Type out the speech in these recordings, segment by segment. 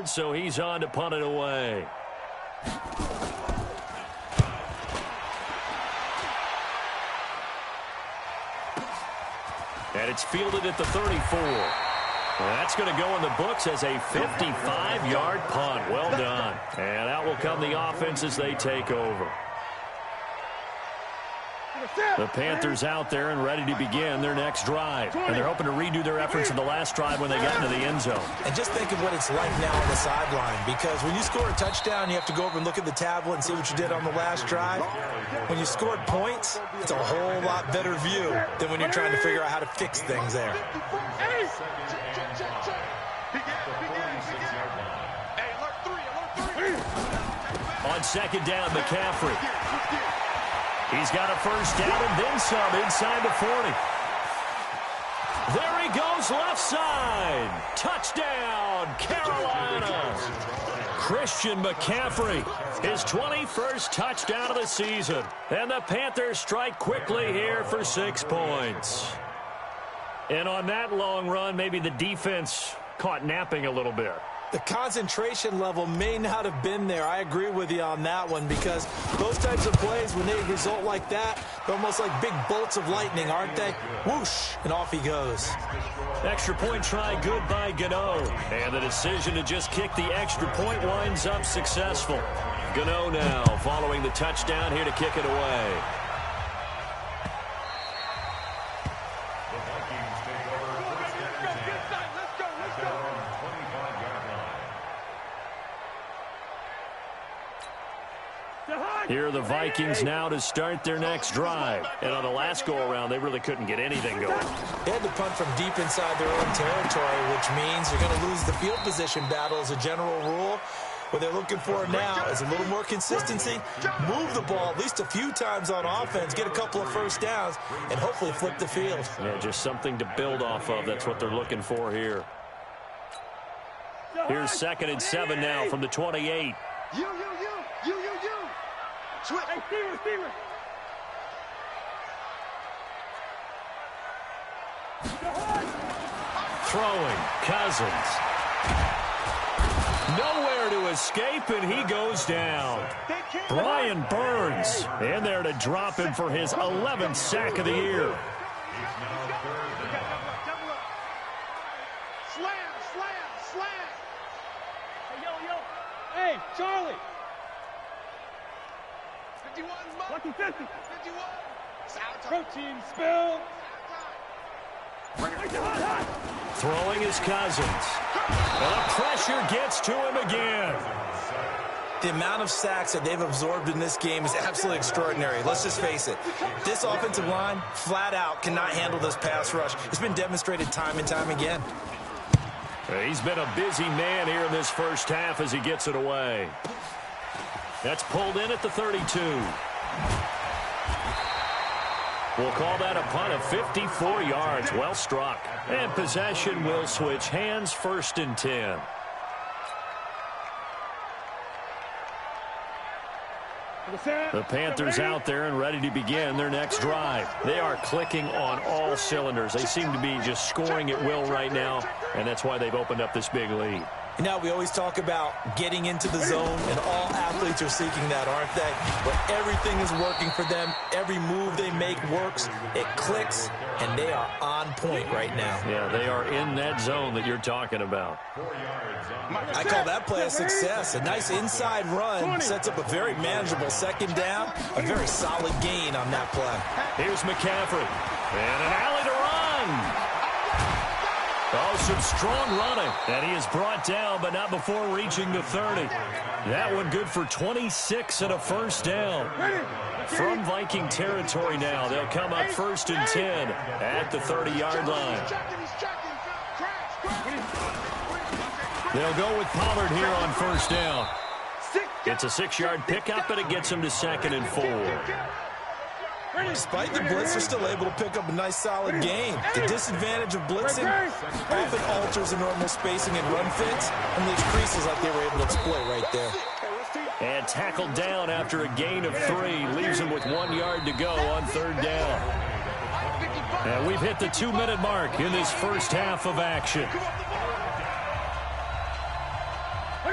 So he's on to punt it away. And it's fielded at the 34. That's going to go in the books as a 55-yard punt. Well done. And out will come the offense as they take over. The Panthers out there and ready to begin their next drive. And they're hoping to redo their efforts in the last drive when they got into the end zone. And just think of what it's like now on the sideline, because when you score a touchdown, you have to go over and look at the tablet and see what you did on the last drive. When you scored points, it's a whole lot better view than when you're trying to figure out how to fix things there. On second down, McCaffrey. He's got a first down and then some inside the 40. There he goes left side. Touchdown, Carolina. Christian McCaffrey, his 21st touchdown of the season. And the Panthers strike quickly here for 6 points. And on that long run, maybe the defense caught napping a little bit. The concentration level may not have been there. I agree with you on that one, because those types of plays, when they result like that, they're almost like big bolts of lightning, aren't they? Whoosh, and off he goes. Extra point try good by Gano. And the decision to just kick the extra point winds up successful. Gano now following the touchdown here to kick it away. Here are the Vikings now to start their next drive. And on the last go-around, they really couldn't get anything going. They had to punt from deep inside their own territory, which means you're going to lose the field position battle as a general rule. What they're looking for now is a little more consistency, move the ball at least a few times on offense, get a couple of first downs, and hopefully flip the field. Yeah, just something to build off of. That's what they're looking for here. Here's 2nd and 7 now from the 28. Switch. Hey, Steven. Throwing, Cousins. Nowhere to escape, and he goes down. Brian Burns in there to drop him for his 11th sack of the year. Slam. Hey, Charlie. 51. Lucky 50. 51. Protein spill. Throwing his Cousins. And the pressure gets to him again. The amount of sacks that they've absorbed in this game is absolutely extraordinary. Let's just face it. This offensive line, flat out, cannot handle this pass rush. It's been demonstrated time and time again. He's been a busy man here in this first half as he gets it away. That's pulled in at the 32. We'll call that a punt of 54 yards. Well struck. And possession will switch hands, 1st and 10. The Panthers out there and ready to begin their next drive. They are clicking on all cylinders. They seem to be just scoring at will right now, and that's why they've opened up this big lead. You know, we always talk about getting into the zone, and all athletes are seeking that, aren't they? But everything is working for them. Every move they make works. It clicks, and they are on point right now. Yeah, they are in that zone that you're talking about. I call that play a success. A nice inside run sets up a very manageable 2nd down. A very solid gain on that play. Here's McCaffrey. And an alley to run. Oh, some strong running. And he is brought down, but not before reaching the 30. That one good for 26 and a first down. From Viking territory now, they'll come up 1st and 10 at the 30-yard line. They'll go with Pollard here on 1st down. It's a 6-yard pickup, and it gets him to 2nd and 4. Despite the blitz, they're still able to pick up a nice, solid gain. The disadvantage of blitzing often alters the normal spacing and run fits, and leaves creases like they were able to exploit right there. And tackled down after a gain of 3. Leaves him with 1 yard to go on 3rd down. And we've hit the 2-minute mark in this first half of action.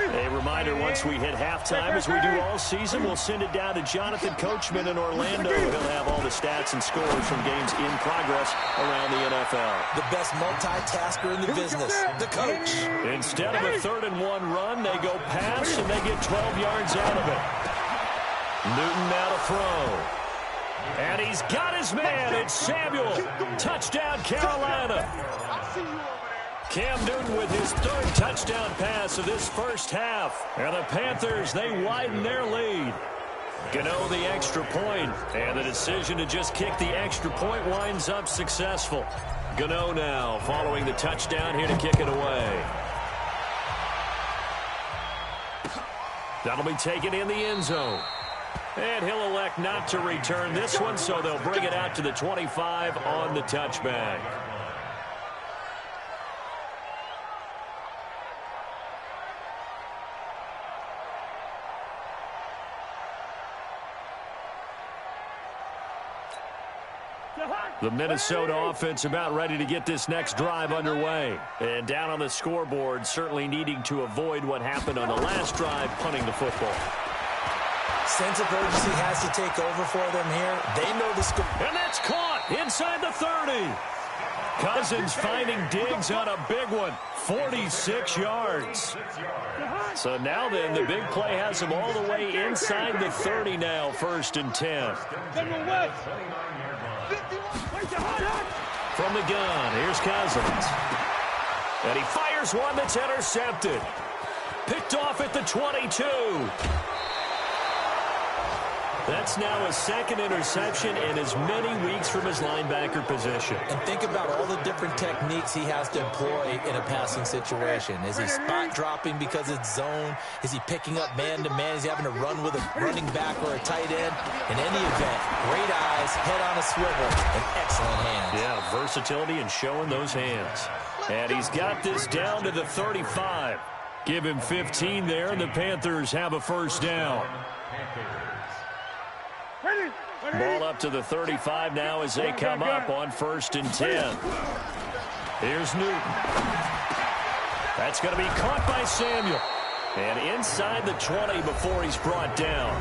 A reminder, once we hit halftime, as we do all season, we'll send it down to Jonathan Coachman in Orlando. He'll have all the stats and scores from games in progress around the NFL. The best multitasker in the business, the coach. Instead of a 3rd-and-1 run, they go pass, and they get 12 yards out of it. Newton now to throw. And he's got his man. It's Samuel. Touchdown, Carolina. Cam Newton with his 3rd touchdown pass of this first half. And the Panthers, they widen their lead. Gano the extra point, and the decision to just kick the extra point winds up successful. Gano now following the touchdown here to kick it away. That'll be taken in the end zone. And he'll elect not to return this one, so they'll bring it out to the 25 on the touchback. The Minnesota offense about ready to get this next drive underway. And down on the scoreboard, certainly needing to avoid what happened on the last drive, punting the football. Sense of urgency has to take over for them here. They know the score. And that's caught inside the 30. Cousins finding Diggs on a big one. 46 yards. So now then, the big play has them all the way inside the 30 now, 1st and 10. From the gun, here's Cousins. And he fires one that's intercepted. Picked off at the 22. That's now his 2nd interception in as many weeks from his linebacker position. And think about all the different techniques he has to employ in a passing situation. Is he spot dropping because it's zone? Is he picking up man-to-man? Is he having to run with a running back or a tight end? In any event, great eyes, head on a swivel, and excellent hands. Yeah, versatility and showing those hands. And he's got this down to the 35. Give him 15 there, and the Panthers have a 1st down. Ball up to the 35 now as they come up on 1st and 10. Here's Newton. That's going to be caught by Samuel. And inside the 20 before he's brought down.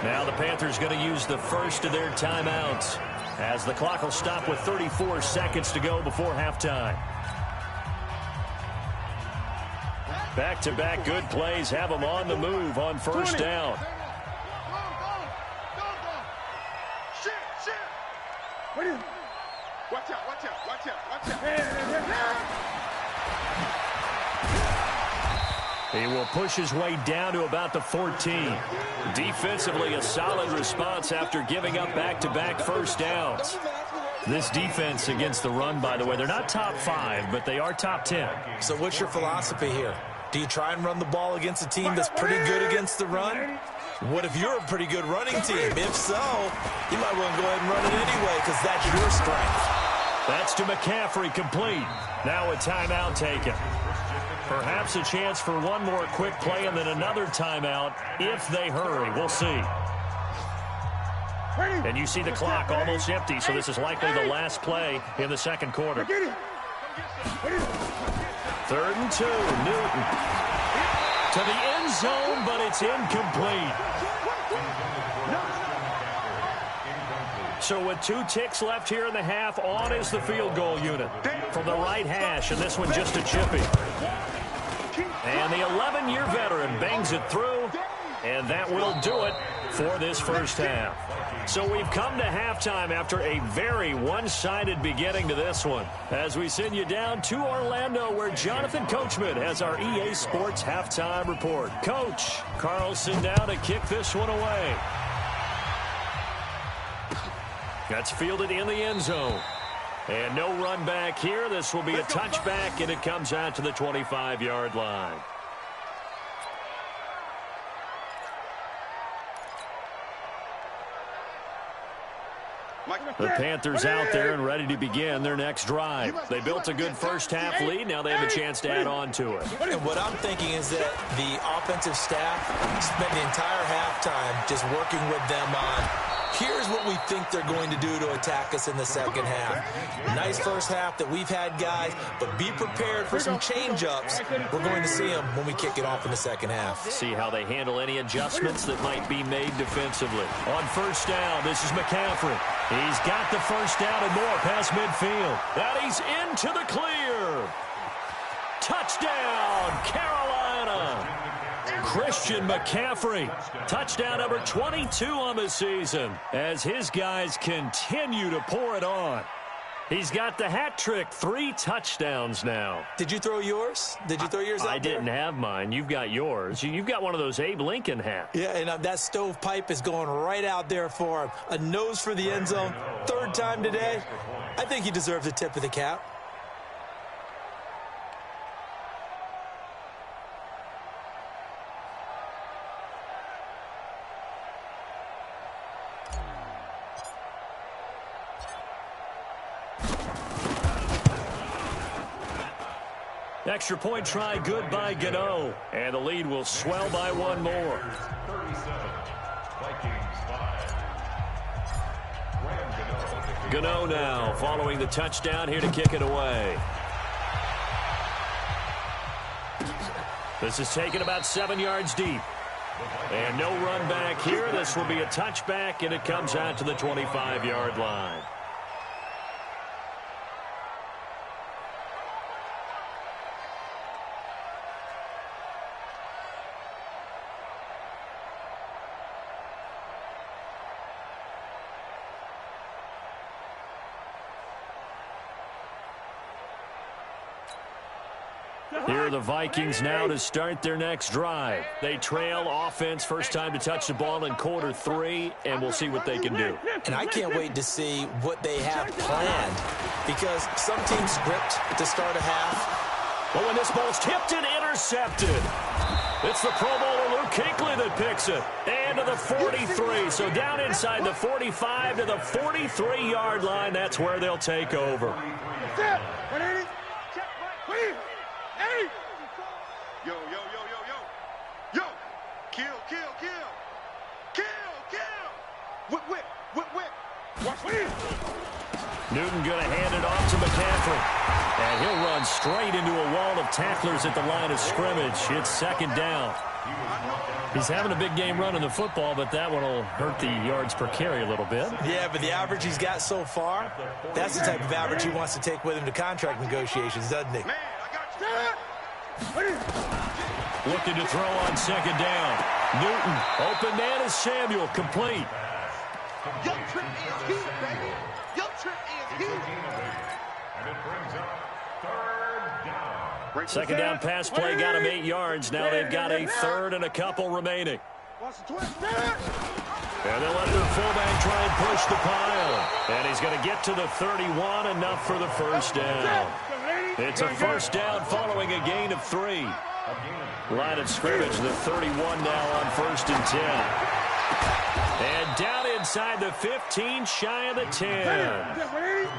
Now the Panthers going to use the first of their timeouts as the clock will stop with 34 seconds to go before halftime. Back-to-back good plays have them on the move on 1st down. Watch out, watch out, watch out, watch out. He will push his way down to about the 14. Defensively, a solid response after giving up back-to-back 1st downs. This defense against the run, by the way, they're not top 5, but they are top 10. So what's your philosophy here? Do you try and run the ball against a team that's pretty good against the run? What if you're a pretty good running team? If so, you might want to go ahead and run it anyway because that's your strength. That's to McCaffrey, complete. Now a timeout taken. Perhaps a chance for one more quick play and then another timeout if they hurry. We'll see. And you see the clock almost empty, so this is likely the last play in the 2nd quarter. 3rd and 2, Newton. To the end zone, but it's incomplete. So with 2 ticks left here in the half, on is the field goal unit from the right hash, and this one just a chippy. And the 11-year veteran bangs it through, and that will do it for this first half. So we've come to halftime after a very one-sided beginning to this one. As we send you down to Orlando, where Jonathan Coachman has our EA Sports halftime report. Coach, Carlson down to kick this one away. That's fielded in the end zone. And no run back here. This will be a touchback, and it comes out to the 25-yard line. The Panthers out there and ready to begin their next drive. They built a good first half lead. Now they have a chance to add on to it. And what I'm thinking is that the offensive staff spent the entire halftime just working with them on Here's what we think they're going to do to attack us in the second half. Nice first half that we've had, guys, but be prepared for some change-ups. We're going to see them when we kick it off in the second half. See how they handle any adjustments that might be made defensively. On first down, this is McCaffrey. He's got the first down and more past midfield. And he's into the clear. Touchdown, Carolina. Christian McCaffrey, touchdown number 22 on the season as his guys continue to pour it on. He's got the hat trick, 3 touchdowns now. Did you throw yours? Did you throw yours out I didn't have mine. You've got yours. You've got one of those Abe Lincoln hats. Yeah, and that stovepipe is going right out there for him. A nose for the end zone. 3rd time today. I think he deserves a tip of the cap. Extra point try good by Gano. And the lead will swell by 1 more. Gano now following the touchdown here to kick it away. This is taken about 7 yards deep. And no run back here. This will be a touchback, and it comes out to the 25-yard line. Here are the Vikings now to start their next drive. They trail offense first time to touch the ball in quarter 3, and we'll see what they can do. And I can't wait to see what they have planned because some teams script to start a half. But when this ball's tipped and intercepted, it's the Pro Bowler Luke Kuechly that picks it. And to the 43, so down inside the 45 to the 43-yard line. That's where they'll take over. Yo, yo, yo, yo, yo. Yo. Kill, kill, kill. Kill, kill. Whip, whip, whip, whip. Watch this. Newton going to hand it off to McCaffrey. And he'll run straight into a wall of tacklers at the line of scrimmage. It's 2nd down. He's having a big game running the football, but that one will hurt the yards per carry a little bit. Yeah, but the average he's got so far, that's the type of average he wants to take with him to contract negotiations, doesn't he? Man, I got you. Looking to throw on 2nd down. Newton, open man is Samuel, complete. Your trip is huge, baby. Your trip is huge. And it brings up 3rd down. 2nd down pass play got him 8 yards. Now they've got a 3rd and a couple remaining. Watch the twist. And they'll let their fullback try and push the pile. And he's going to get to the 31, enough for the first down. It's a first down following a gain of 3. Line of scrimmage, the 31 now on 1st and 10. And down inside the 15, shy of the 10.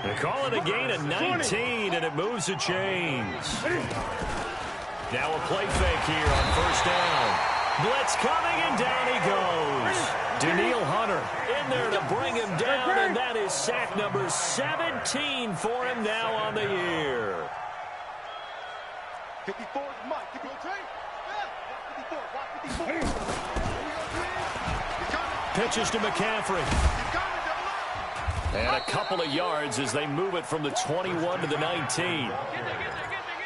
They call it a gain of 19, and it moves the chains. Now a play fake here on 1st down. Blitz coming, and down he goes. Daniil Hunter in there to bring him down, and that is sack number 17 for him now on the year. 54 is Mike. Keep it on. Watch 54. Watch 54. Pitches to McCaffrey. And a couple of yards as they move it from the 21 to the 19.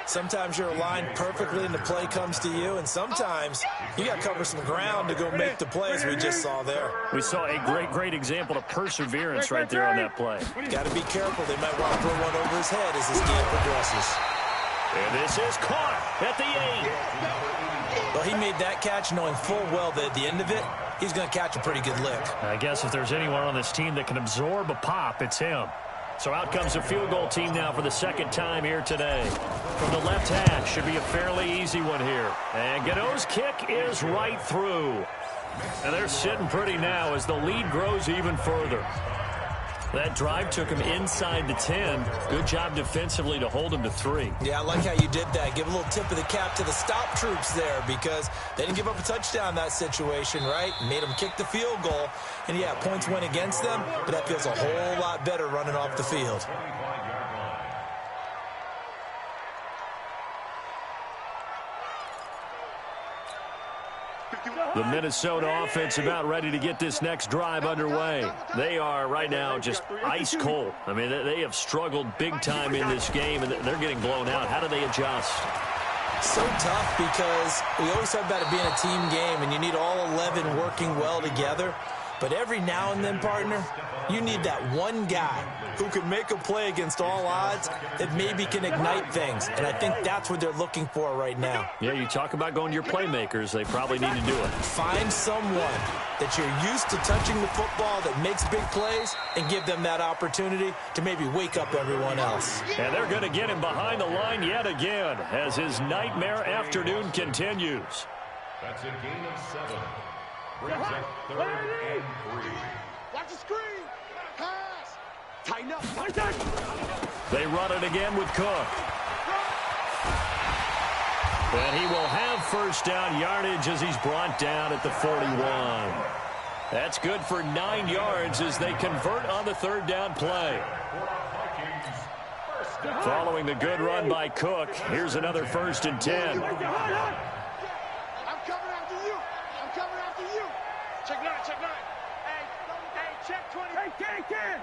Sometimes you're aligned perfectly and the play comes to you, and sometimes you got to cover some ground to go make the plays we just saw there. We saw a great example of perseverance right there on that play. Got to be careful. They might want to throw one over his head as this game progresses. And this is caught at the 8. Well, he made that catch knowing full well that at the end of it, he's going to catch a pretty good lick. I guess if there's anyone on this team that can absorb a pop, it's him. So out comes the field goal team now for the 2nd time here today. From the left hash, should be a fairly easy one here. And Gano's kick is right through. And they're sitting pretty now as the lead grows even further. That drive took him inside the 10. Good job defensively to hold him to 3. Yeah, I like how you did that. Give a little tip of the cap to the stop troops there because they didn't give up a touchdown in that situation, right? Made them kick the field goal. And, yeah, points went against them, but that feels a whole lot better running off the field. The Minnesota offense about ready to get this next drive underway. They are right now just ice cold. I mean, they have struggled big time in this game, and they're getting blown out. How do they adjust? So tough because we always talk about it being a team game, and you need all 11 working well together. But every now and then, partner, you need that one guy who can make a play against all odds that maybe can ignite things. And I think that's what they're looking for right now. Yeah, you talk about going to your playmakers. They probably need to do it. Find someone that you're used to touching the football that makes big plays and give them that opportunity to maybe wake up everyone else. And they're going to get him behind the line yet again as his nightmare afternoon continues. That's a gain of 7. Brings up 3rd and 3. Watch the screen. Pass. Tighten up. They run it again with Cook. And he will have first down yardage as he's brought down at the 41. That's good for 9 yards as they convert on the 3rd down play. Following the good run by Cook, here's another 1st and 10. I'm coming after you. I'm coming after you. Check 9, check 9. Hey, check 20. Hey, can.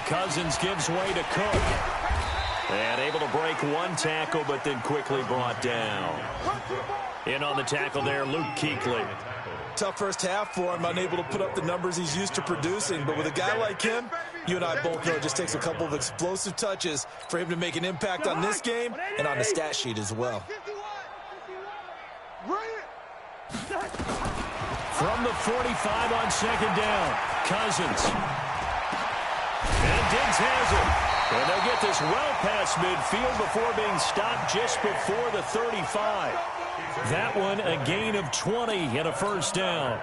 Cousins gives way to Cook. And able to break one tackle, but then quickly brought down. In on the tackle there, Luke Kuechly. Tough first half for him, unable to put up the numbers he's used to producing. But with a guy like him, you and I both know it just takes a couple of explosive touches for him to make an impact on this game and on the stat sheet as well. From the 45 on 2nd down, Cousins. And Diggs has it. And they'll get this well past midfield before being stopped just before the 35. That one a gain of 20 and a 1st down.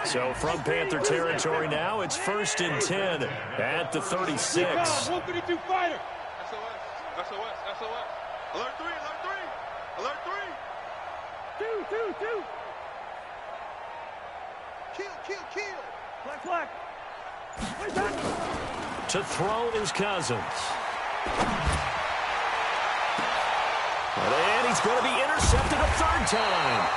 So from Panther territory now, it's 1st and 10 at the 36. 152 fighter. SOS. Alert 3. Alert 3. 2. Kill. Flag. To throw is Cousins. And he's going to be intercepted a 3rd time.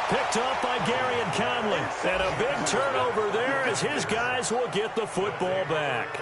Picked off by Gary and Conley. And a big turnover there as his guys will get the football back.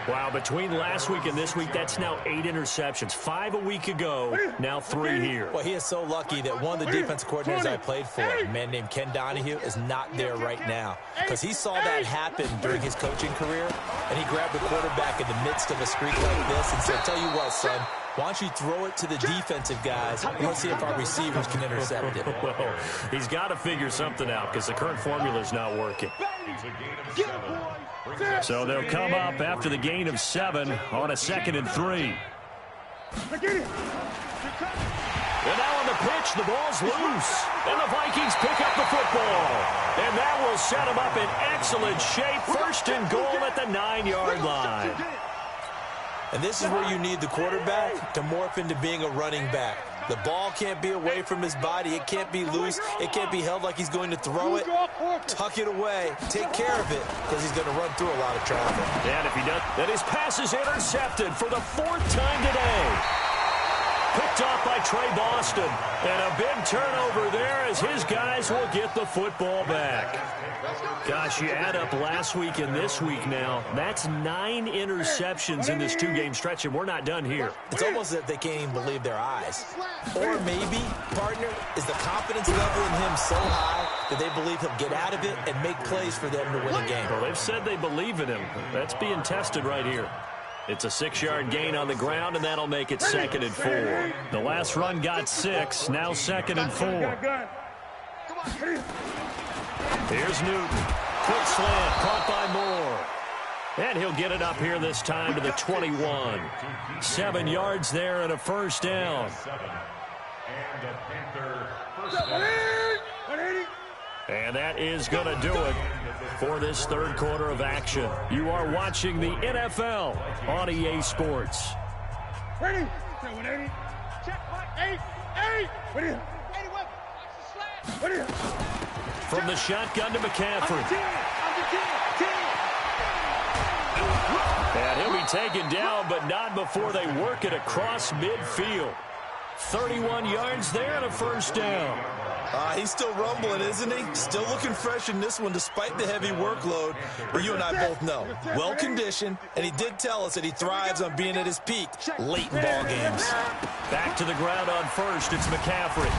Wow, between last week and this week, that's now 8 interceptions. 5 a week ago, now 3 here. Well, he is so lucky that one of the defense coordinators I played for, a man named Ken Donahue, is not there right now. Because he saw that happen during his coaching career, and he grabbed the quarterback in the midst of a streak like this and said, tell you what, son, why don't you throw it to the defensive guys and let's see if our receivers can intercept it. Well, he's got to figure something out because the current formula is not working. So they'll come up after the gain of 7 on a 2nd and 3. And now on the pitch, the ball's loose. And the Vikings pick up the football. And that will set them up in excellent shape. 1st and goal at the 9-yard line. And this is where you need the quarterback to morph into being a running back. The ball can't be away from his body. It can't be loose. It can't be held like he's going to throw it. Tuck it away. Take care of it because he's going to run through a lot of traffic. And if he does, then his pass is intercepted for the 4th time today. Picked off by Trey Boston. And a big turnover there as his guys will get the football back. Gosh, you add up last week and this week now. That's 9 interceptions in this 2-game stretch, and we're not done here. It's almost as if they can't even believe their eyes. Or maybe, partner, is the confidence level in him so high that they believe he'll get out of it and make plays for them to win a game. Well, they've said they believe in him. That's being tested right here. It's a 6-yard gain on the ground, and that'll make it 2nd and 4. The last run got 6, now 2nd and 4. Here's Newton. Quick slant, caught by Moore. And he'll get it up here this time to the 21. 7 yards there and a 1st down. And the Panther first down. And that is going to do it for this third quarter of action. You are watching the NFL on EA Sports. Ready? 180. Check. 8. Ready? 81. Ready? From the shotgun to McCaffrey. And he'll be taken down, but not before they work it across midfield. 31 yards there and a first down. He's still rumbling, isn't he? Still looking fresh in this one despite the heavy workload. But you and I both know, well-conditioned, and he did tell us that he thrives on being at his peak late in ball games. Back to the ground on first, it's McCaffrey.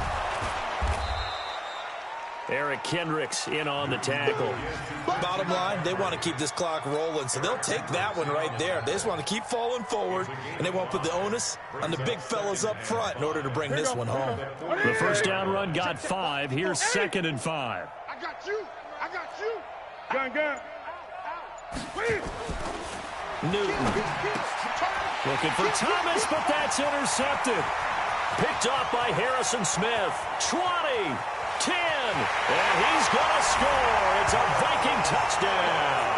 Eric Kendricks in on the tackle. Bottom line, they want to keep this clock rolling, so they'll take that one right there. They just want to keep falling forward, and they won't put the onus on the big fellas up front in order to bring this one home. The first down run got 5. Here's 2nd and 5. I got you. Gun. Newton. Looking for Thomas, but that's intercepted. Picked off by Harrison Smith. 20. 10, and he's going to score. It's a Viking touchdown.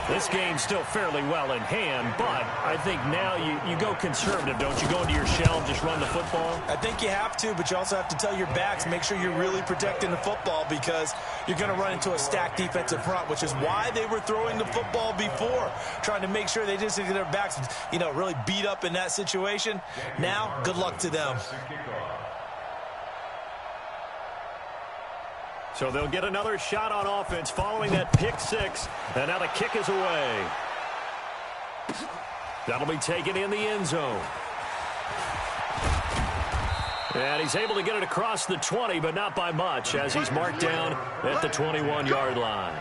This game's still fairly well in hand, but I think now you go conservative, don't you? Go into your shell and just run the football? I think you have to, but you also have to tell your backs, make sure you're really protecting the football because you're going to run into a stacked defensive front, which is why they were throwing the football before, trying to make sure they just get their backs, really beat up in that situation. Now, good luck to them. So they'll get another shot on offense following that pick 6. And now the kick is away. That'll be taken in the end zone. And he's able to get it across the 20, but not by much, as he's marked down at the 21-yard line.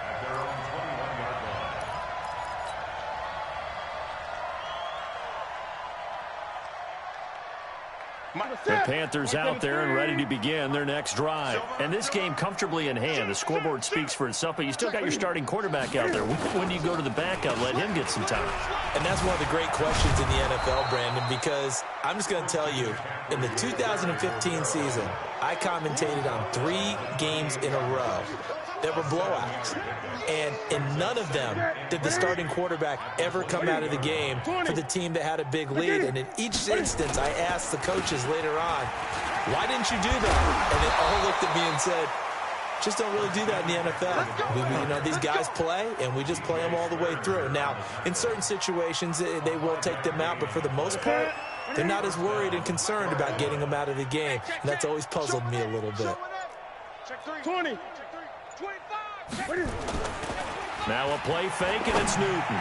The Panthers out there and ready to begin their next drive. And this game comfortably in hand. The scoreboard speaks for itself, but you still got your starting quarterback out there. When do you go to the backup, let him get some time? And that's one of the great questions in the NFL, Brandon, because I'm just going to tell you, in the 2015 season, I commentated on 3 games in a row that were blowouts. And in none of them did the starting quarterback ever come out of the game for the team that had a big lead. And in each instance, I asked the coaches later on, why didn't you do that? And they all looked at me and said, just don't really do that in the NFL. These guys play, and we just play them all the way through. Now, in certain situations, they will take them out, but for the most part, they're not as worried and concerned about getting them out of the game. And that's always puzzled me a little bit. 20. Now a play fake, and it's Newton.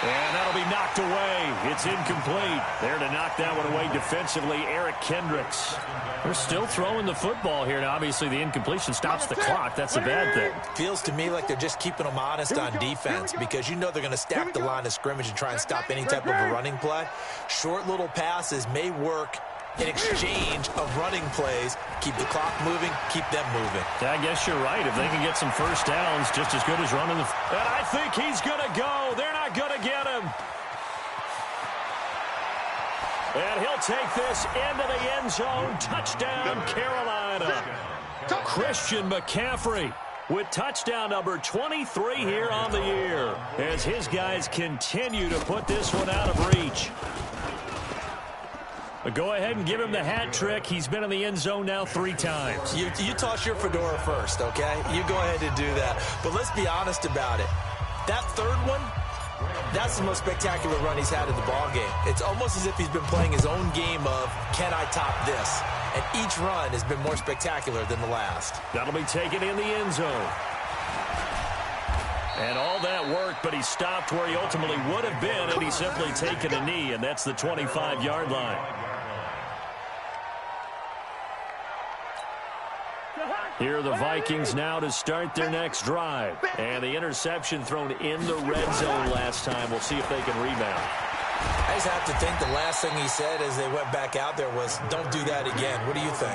And that'll be knocked away. It's incomplete. There to knock that one away defensively, Eric Kendricks. They're still throwing the football here. Now, obviously, the incompletion stops the clock. That's a bad thing. Feels to me like they're just keeping them honest on defense because they're going to stack the line of scrimmage and try and stop any type of a running play. Short little passes may work in exchange of running plays. Keep the clock moving, keep them moving. I guess you're right. If they can get some first downs, just as good as running the... And I think he's going to go. They're not going to get him. And he'll take this into the end zone. Touchdown, Carolina. Christian McCaffrey with touchdown number 23 here on the year as his guys continue to put this one out of reach. But go ahead and give him the hat trick. He's been in the end zone now 3 times. You toss your fedora first, okay? You go ahead and do that. But let's be honest about it. That third one, that's the most spectacular run he's had in the ballgame. It's almost as if he's been playing his own game of, can I top this? And each run has been more spectacular than the last. That'll be taken in the end zone. And all that worked, but he stopped where he ultimately would have been had he simply taken a knee, and that's the 25-yard line. Here are the Vikings now to start their next drive. And the interception thrown in the red zone last time. We'll see if they can rebound. I just have to think the last thing he said as they went back out there was, don't do that again. What do you think?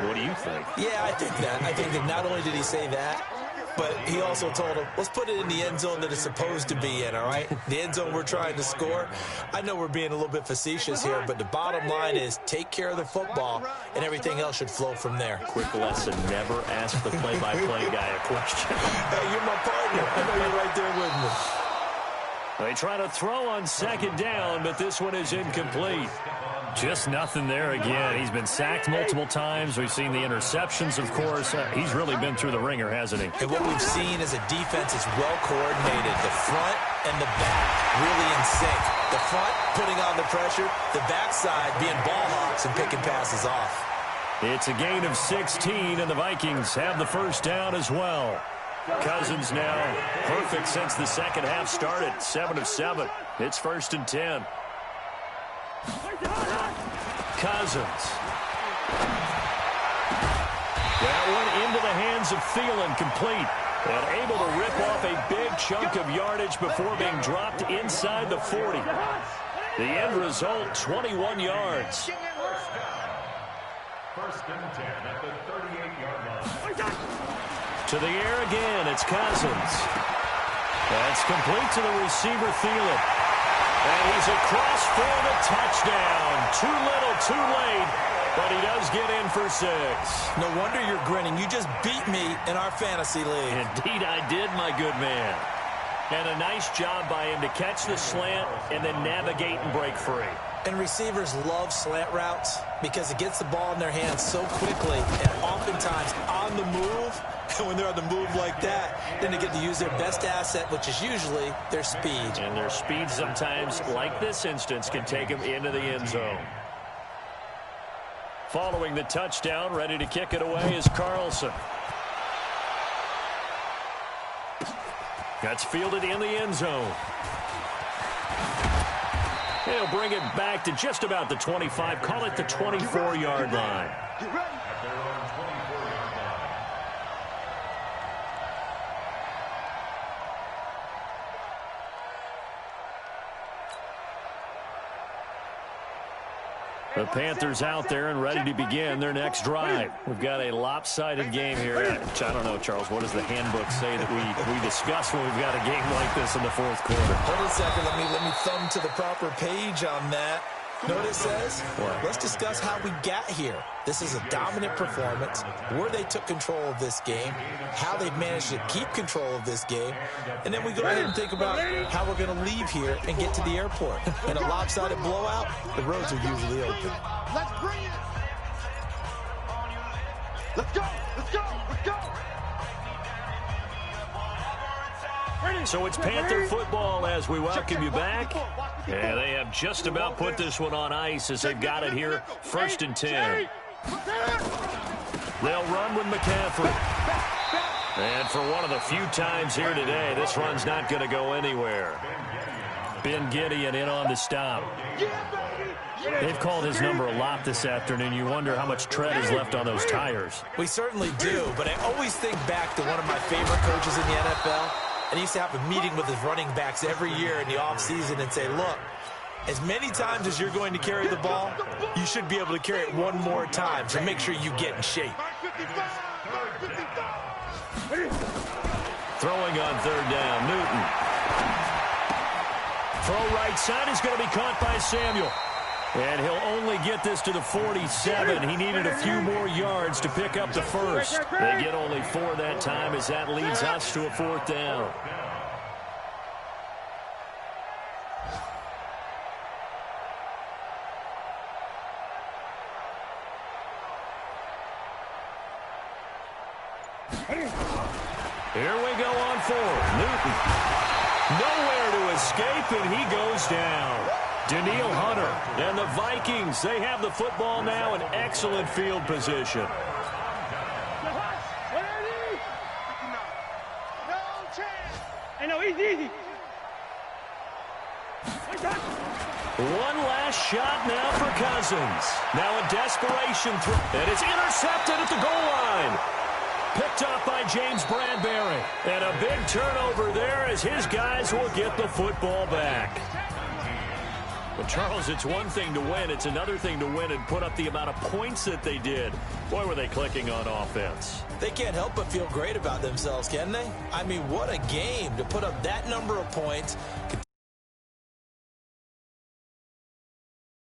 What do you think? Yeah, I think that. I think that not only did he say that, but he also told him, let's put it in the end zone that it's supposed to be in, all right? The end zone we're trying to score. I know we're being a little bit facetious here, but the bottom line is take care of the football, and everything else should flow from there. Quick lesson, never ask the play-by-play guy a question. Hey, you're my partner. I know you're right there with me. They try to throw on second down, but this one is incomplete. Just nothing there again. He's been sacked multiple times. We've seen the interceptions, of course. He's really been through the ringer, hasn't he? And what we've seen is a defense is well coordinated. The front and the back really in sync. The front putting on the pressure, the backside being ball hawks and picking passes off. It's a gain of 16, and the Vikings have the first down as well. Cousins now perfect since the second half started. 7 of 7. It's 1st and 10. Cousins. That one into the hands of Thielen, complete. And able to rip off a big chunk of yardage before being dropped inside the 40. The end result, 21 yards. First and 10 at the 38-yard line. To the air again, it's Cousins. That's complete to the receiver, Thielen. And he's across for the touchdown. Too little, too late, but he does get in for 6. No wonder you're grinning. You just beat me in our fantasy league. Indeed I did, my good man. And a nice job by him to catch the slant and then navigate and break free. And receivers love slant routes because it gets the ball in their hands so quickly and oftentimes on the move. And when they're on the move like that, then they get to use their best asset, which is usually their speed. And their speed sometimes, like this instance, can take them into the end zone. Following the touchdown, ready to kick it away is Carlson. That's fielded in the end zone. He'll bring it back to just about the 25. Call it the 24-yard line. Get ready. At their own 24-yard line. The Panthers out there and ready to begin their next drive. We've got a lopsided game here. I don't know, Charles, what does the handbook say that we discuss when we've got a game like this in the fourth quarter? Hold on a second. Let me thumb to the proper page on that. Know what it says? What? Let's discuss how we got here. This is a dominant performance, where they took control of this game, how they've managed to keep control of this game, and then we go ahead and think about how we're going to leave here and get to the airport. In a lopsided blowout, the roads are usually open. Let's bring it. Let's go. Let's go. Let's go. So it's Panther football as we welcome you back. And they have just about put this one on ice as they've got it here, 1st and 10. They'll run with McCaffrey. And for one of the few times here today, this run's not going to go anywhere. Ben Gideon in on the stop. They've called his number a lot this afternoon. You wonder how much tread is left on those tires. We certainly do, but I always think back to one of my favorite coaches in the NFL. And he used to have a meeting with his running backs every year in the offseason and say, look, as many times as you're going to carry the ball, you should be able to carry it one more time. So make sure you get in shape. Throwing on 3rd down, Newton. Throw right side is going to be caught by Samuel. And he'll only get this to the 47. He needed a few more yards to pick up the first. They get only 4 that time as that leads us to a 4th down. Here we go on 4th. Newton. Nowhere to escape, and he goes down. Daniil Hunter and the Vikings, they have the football now in excellent field position. No chance. Hey, no, easy. One last shot now for Cousins. Now a desperation throw, and it's intercepted at the goal line. Picked up by James Bradbury. And a big turnover there as his guys will get the football back. Charles, it's one thing to win. It's another thing to win and put up the amount of points that they did. Boy, were they clicking on offense. They can't help but feel great about themselves, can they? I mean, what a game to put up that number of points.